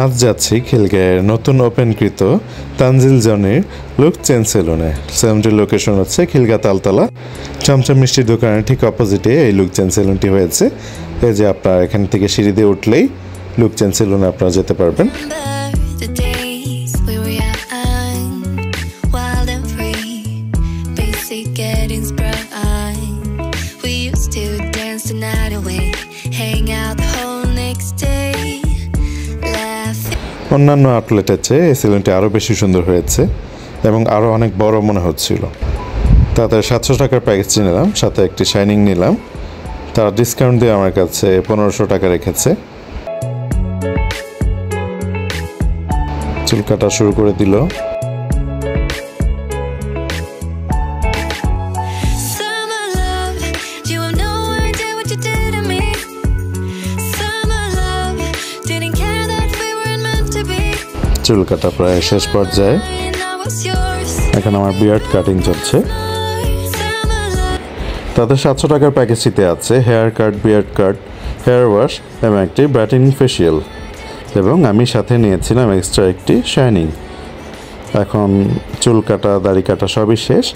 আজ যাচ্ছি খিলগাঁয়ের নতুন ওপেনকৃত তানজিল জনের লুক চেঞ্জ সেলুনে। সেলুনটির লোকেশন হচ্ছে খিলগাঁ তালতলা চমচম মিষ্টির দোকানের ঠিক অপোজিটে এই লুক চেঞ্জ সেলুনটি হয়েছে। এই যে আপনার এখান থেকে সিঁড়ি দিয়ে উঠলেই লুক চেঞ্জ সেলুনে আপনারা যেতে পারবেন। অন্যান্য আউটলেটের চেয়ে এই সেলুনটি আরও বেশি সুন্দর হয়েছে এবং আরও অনেক বড় মনে হচ্ছিল। তাদের 700 টাকার প্যাকেজটি নিলাম, সাথে একটি শাইনিং নিলাম। তারা ডিসকাউন্ট দিয়ে আমার কাছে 1500 টাকা রেখেছে। চুল কাটা শুরু করে দিল। চুল কাটা প্রায় শেষ পর্যায়ে, এখন আমার বিয়ার্ড কাটিং চলছে। তাদের 700 টাকার প্যাকেজটিতে আছে হেয়ার কাট, বিয়ার্ড কাট, হেয়ার ওয়াশ এবং একটি ব্রাইটেনিং ফেসিয়াল, এবং আমি সাথে নিয়েছিলাম এক্সট্রা একটি শাইনিং। এখন চুল কাটা, দাড়ি কাটা সবই শেষ।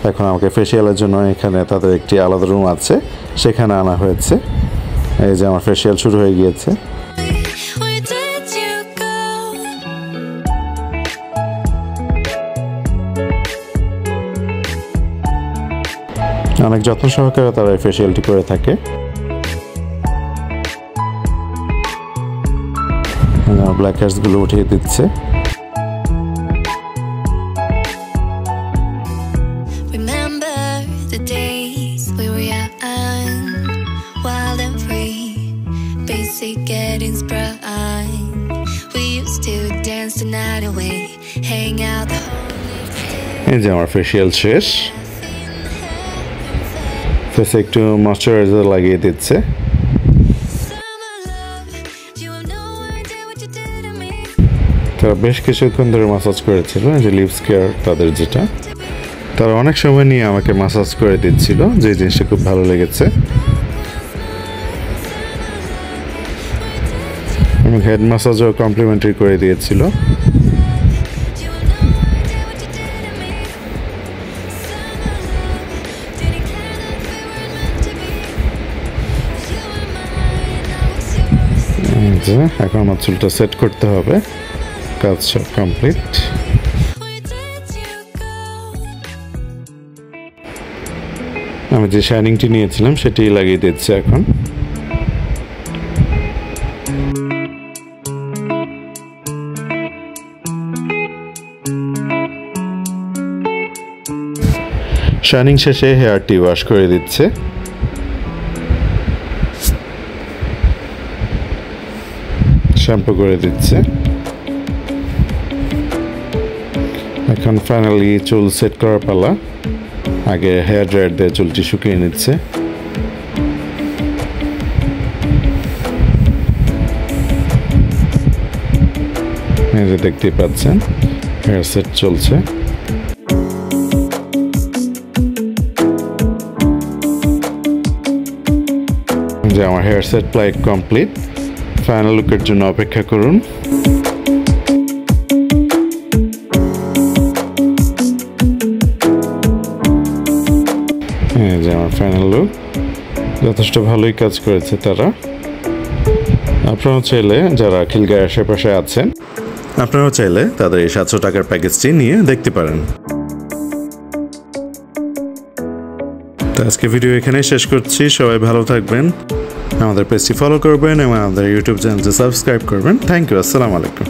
এখন আমাকে ফেসিয়ালের জন্য এখানে তাদের একটি আলাদা রুম আছে, সেখানে আনা হয়েছে। এই যে আমার ফেসিয়াল শুরু হয়ে গিয়েছে। অনেক যত্ন সহকারে তারা এই ফেসিয়ালটি করে থাকে। ব্ল্যাক হেয়ারসগুলো উঠিয়ে দিচ্ছে। এই যে আমার ফেসিয়াল শেষ। ফেসে একটু ময়শ্চারাইজার লাগিয়ে দিচ্ছে। তারা বেশ কিছুক্ষণ ধরে মাসাজ করেছিল, যে লিপস কেয়ার তাদের যেটা, তারা অনেক সময় নিয়ে আমাকে মাসাজ করে দিচ্ছিল, যে জিনিসটা খুব ভালো লেগেছে। এবং হেড মাসাজও কমপ্লিমেন্টারি করে দিয়েছিল। এখন আমার চুলটা সেট করতে হবে, কাজ সব কমপ্লিট। আমি যে শাইনিংটি নিয়েছিলাম সেটি লাগিয়ে দিচ্ছি এখন। শাইনিং শেষে হেয়ারটি ওয়াশ করে দিচ্ছে। শ্যাম্পু করে দিচ্ছে। এখন ফাইনালি চুল সেট করার পালা। আগে হেয়ার ড্রায়ার দিয়ে চুলটি শুকিয়ে নিচ্ছে। এই যে দেখতেই পাচ্ছেন হেয়ার সেট চলছে। যে আমার হেয়ার সেট প্রায় কমপ্লিট। ফাইনাল লুকের জন্য অপেক্ষা করুন। এই যে আমার ফাইনাল লুক, যথেষ্ট ভালোই কাজ করেছে তারা। আপনারাও চাইলে, যারা খিলগাঁয়ের আশেপাশে আছেন, আপনারাও চাইলে তাদের এই 700 টাকার প্যাকেজটি নিয়ে দেখতে পারেন। তো আজকে ভিডিও এখানেই শেষ করছি। সবাই ভালো থাকবেন, আমাদের পেজটি ফলো করবেন এবং আমাদের ইউটিউব চ্যানেলটি সাবস্ক্রাইব করবেন। Thank you. আসসালামু আলাইকুম।